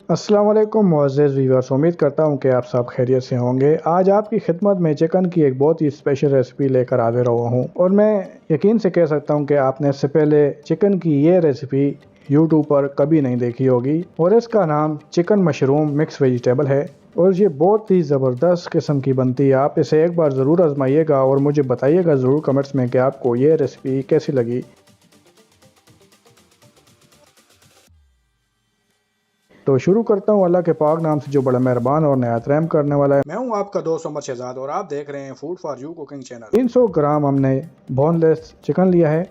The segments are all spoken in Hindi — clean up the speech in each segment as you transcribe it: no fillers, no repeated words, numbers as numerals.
अस्सलाम वालेकुम मुअज़्ज़िज़ व्यूअर्स, उम्मीद करता हूँ कि आप सब खैरियत से होंगे। आज आपकी खिदमत में चिकन की एक बहुत ही स्पेशल रेसिपी लेकर हाज़िर हुआ हूँ और मैं यकीन से कह सकता हूँ कि आपने इससे पहले चिकन की ये रेसिपी यूट्यूब पर कभी नहीं देखी होगी और इसका नाम चिकन मशरूम मिक्स वेजिटेबल है और ये बहुत ही ज़बरदस्त किस्म की बनती है। आप इसे एक बार ज़रूर आजमाइएगा और मुझे बताइएगा ज़रूर कमेंट्स में कि आपको ये रेसिपी कैसी लगी। तो शुरू करता हूँ अल्लाह के पाक नाम से जो बड़ा मेहरबान और नहायत रहम करने वाला है। मैं हूँ आपका दोस्त उमर शहजाद और आप देख रहे हैं food for you cooking channel. 300 ग्राम हमने बोनलेस चिकन लिया है।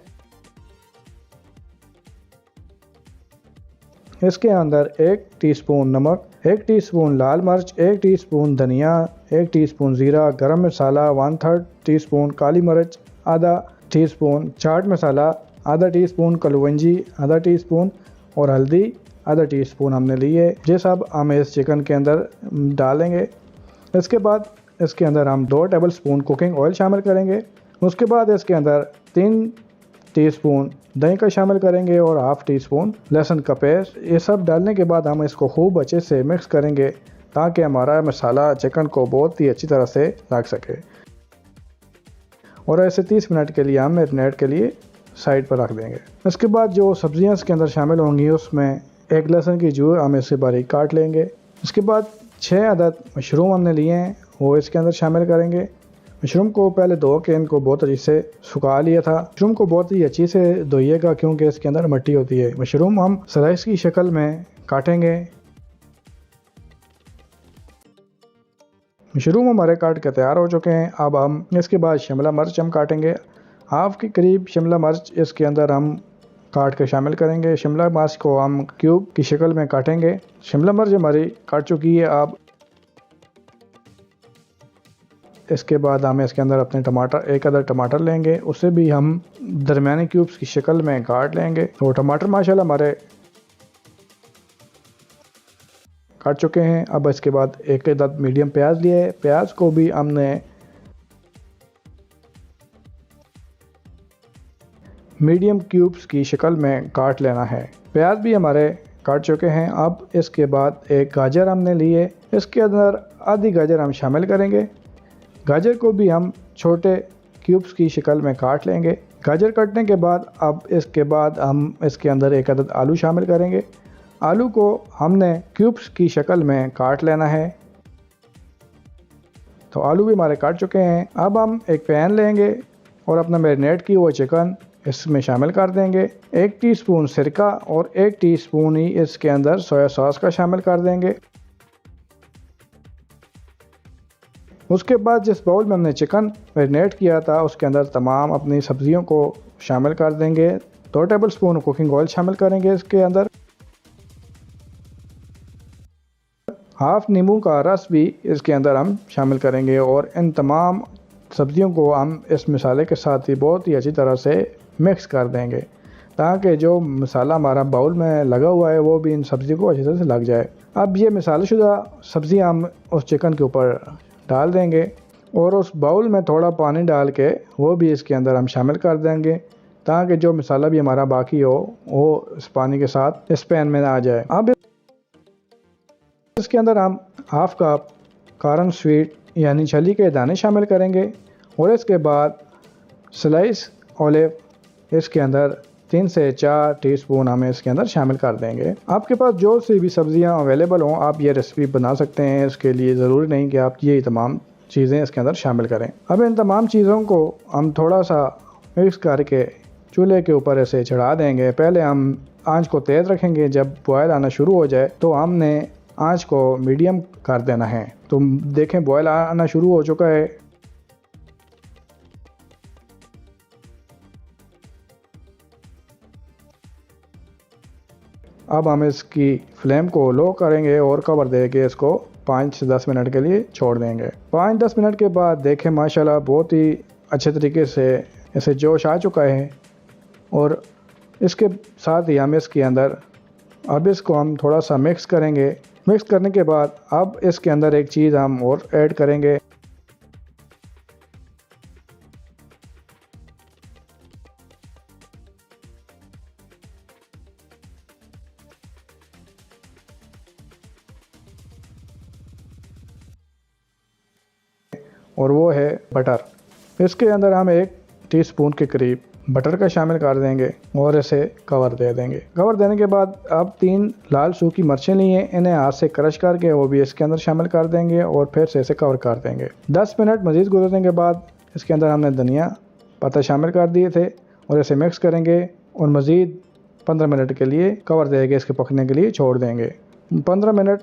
इसके अंदर 1 टीस्पून नमक, 1 टीस्पून लाल मिर्च, 1 टीस्पून धनिया, 1 टीस्पून ज़ीरा, गरम मसाला 1/3 टीस्पून, काली मिर्च आधा टीस्पून, चाट मसाला आधा टीस्पून, कलौंजी आधा टीस्पून और हल्दी आधा टीस्पून हमने ली है। ये सब हम इस चिकन के अंदर डालेंगे। इसके बाद इसके अंदर हम 2 टेबल स्पून कुकिंग ऑयल शामिल करेंगे। उसके बाद इसके अंदर 3 टीस्पून दही का शामिल करेंगे और हाफ टी स्पून लहसुन का पेस्ट। ये सब डालने के बाद हम इसको खूब अच्छे से मिक्स करेंगे ताकि हमारा मसाला चिकन को बहुत ही अच्छी तरह से लग सके और ऐसे 30 मिनट के लिए हम मैरिनेट के लिए साइड पर रख देंगे। इसके बाद जो सब्जियां इसके अंदर शामिल होंगी उसमें एक लहसुन की जूर हम इसे बारीक काट लेंगे। इसके बाद 6 अदद मशरूम हमने लिए हैं वो इसके अंदर शामिल करेंगे। मशरूम को पहले धो के इनको बहुत अच्छे से सुखा लिया था। मशरूम को बहुत ही अच्छी से धोइएगा क्योंकि इसके अंदर मिट्टी होती है। मशरूम हम स्लाइस की शक्ल में काटेंगे। मशरूम हमारे काट के तैयार हो चुके हैं। अब हम इसके बाद शिमला मिर्च हम काटेंगे। हाफ के करीब शिमला मिर्च इसके अंदर हम काट के शामिल करेंगे। शिमला मिर्च को हम क्यूब की शक्ल में काटेंगे। शिमला मिर्च हमारी काट चुकी है। अब इसके बाद हम इसके अंदर अपने टमाटर एक अदर टमाटर लेंगे, उसे भी हम दरमियानी क्यूब्स की शक्ल में काट लेंगे। तो टमाटर माशाल्लाह हमारे काट चुके हैं। अब इसके बाद एक अदद मीडियम प्याज लिए, प्याज को भी हमने मीडियम क्यूब्स की शक्ल में काट लेना है। प्याज भी हमारे काट चुके हैं। अब इसके बाद एक गाजर हमने लिए, इसके अंदर आधी गाजर हम शामिल करेंगे। गाजर को भी हम छोटे क्यूब्स की शक्ल में काट लेंगे। गाजर काटने के बाद अब इसके बाद हम इसके अंदर एक अदद आलू शामिल करेंगे। आलू को हमने क्यूब्स की शक्ल में काट लेना है। तो आलू भी हमारे काट चुके हैं। अब हम एक पैन लेंगे और अपना मैरिनेट की हुआ चिकन इसमें शामिल कर देंगे। 1 टीस्पून सिरका और 1 टीस्पून ही इसके अंदर सोया सॉस का शामिल कर देंगे। उसके बाद जिस बाउल में हमने चिकन मैरिनेट किया था उसके अंदर तमाम अपनी सब्जियों को शामिल कर देंगे। 2 टेबल स्पून कुकिंग ऑयल शामिल करेंगे। इसके अंदर हाफ नींबू का रस भी इसके अंदर हम शामिल करेंगे और इन तमाम सब्जियों को हम इस मसाले के साथ ही बहुत ही अच्छी तरह से मिक्स कर देंगे ताकि जो मसाला हमारा बाउल में लगा हुआ है वो भी इन सब्ज़ी को अच्छी तरह से लग जाए। अब ये मसालेशुदा सब्ज़ियाँ हम उस चिकन के ऊपर डाल देंगे और उस बाउल में थोड़ा पानी डाल के वो भी इसके अंदर हम शामिल कर देंगे ताकि जो मसाला भी हमारा बाकी हो वो इस पानी के साथ इस पैन में आ जाए। अब इसके अंदर हम हाफ कप कारण स्वीट यानी छली के दाने शामिल करेंगे और इसके बाद स्लाइस ऑलिव इसके अंदर 3 से 4 टीस्पून हम इसके अंदर शामिल कर देंगे। आपके पास जो सी भी सब्जियां अवेलेबल हों आप ये रेसिपी बना सकते हैं। इसके लिए ज़रूरी नहीं कि आप ये तमाम चीज़ें इसके अंदर शामिल करें। अब इन तमाम चीज़ों को हम थोड़ा सा मिक्स करके चूल्हे के ऊपर ऐसे चढ़ा देंगे। पहले हम आंच को तेज़ रखेंगे। जब बॉयल आना शुरू हो जाए तो हमने आंच को मीडियम कर देना है। तो देखें बॉयल आना शुरू हो चुका है। अब हम इसकी फ्लेम को लो करेंगे और कवर देके इसको 5 से 10 मिनट के लिए छोड़ देंगे। 5-10 मिनट के बाद देखें माशाल्लाह बहुत ही अच्छे तरीके से इसे जोश आ चुका है और इसके साथ ही हम इसके अंदर अब इसको हम थोड़ा सा मिक्स करेंगे। मिक्स करने के बाद अब इसके अंदर एक चीज़ हम और ऐड करेंगे। और वो है बटर। इसके अंदर हम 1 टीस्पून के करीब बटर का शामिल कर देंगे और इसे कवर दे देंगे। कवर देने के बाद अब 3 लाल सूखी मिर्चें ली हैं, इन्हें हाथ से क्रश करके वो भी इसके अंदर शामिल कर देंगे और फिर से इसे कवर कर देंगे। 10 मिनट मज़ीद गुजरने के बाद इसके अंदर हमने धनिया पत्ता शामिल कर दिए थे और इसे मिक्स करेंगे और मज़ीद 15 मिनट के लिए कवर देंगे, इसके पकने के लिए छोड़ देंगे। 15 मिनट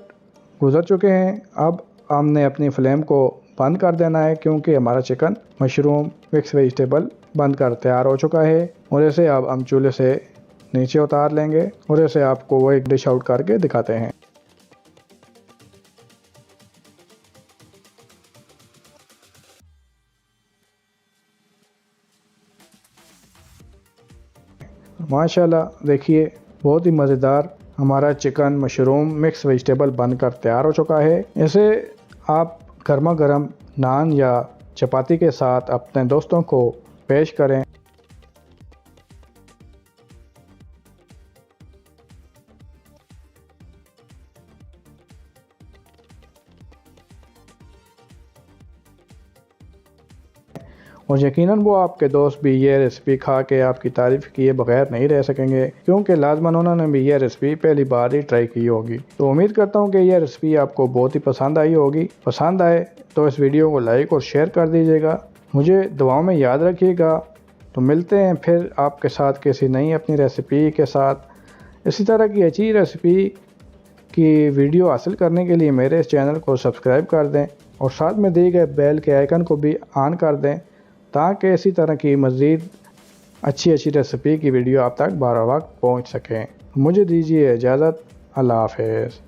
गुजर चुके हैं। अब हमने अपनी फ्लेम को बंद कर देना है क्योंकि हमारा चिकन मशरूम मिक्स वेजिटेबल बंद कर तैयार हो चुका है। और इसे अब हम चूल्हे से नीचे उतार लेंगे और इसे आपको वो एक डिश आउट करके दिखाते हैं। माशाल्लाह देखिए बहुत ही मज़ेदार हमारा चिकन मशरूम मिक्स वेजिटेबल बनकर तैयार हो चुका है। इसे आप गर्मा गर्म नान या चपाती के साथ अपने दोस्तों को पेश करें। और यकीनन वो आपके दोस्त भी ये रेसिपी खा के आपकी तारीफ़ किए बगैर नहीं रह सकेंगे क्योंकि लाजमन उन्होंने भी ये रेसिपी पहली बार ही ट्राई की होगी। तो उम्मीद करता हूँ कि यह रेसिपी आपको बहुत ही पसंद आई होगी। पसंद आए तो इस वीडियो को लाइक और शेयर कर दीजिएगा। मुझे दुआओं में याद रखिएगा। तो मिलते हैं फिर आपके साथ किसी नई अपनी रेसिपी के साथ। इसी तरह की अच्छी रेसिपी की वीडियो हासिल करने के लिए मेरे इस चैनल को सब्सक्राइब कर दें और साथ में दिए गए बेल के आइकन को भी ऑन कर दें ताकि इसी तरह की मज़ीद अच्छी रेसिपी की वीडियो आप तक बार वक्त पहुँच सकें। मुझे दीजिए इजाज़त। अल्लाह हाफ़िज़।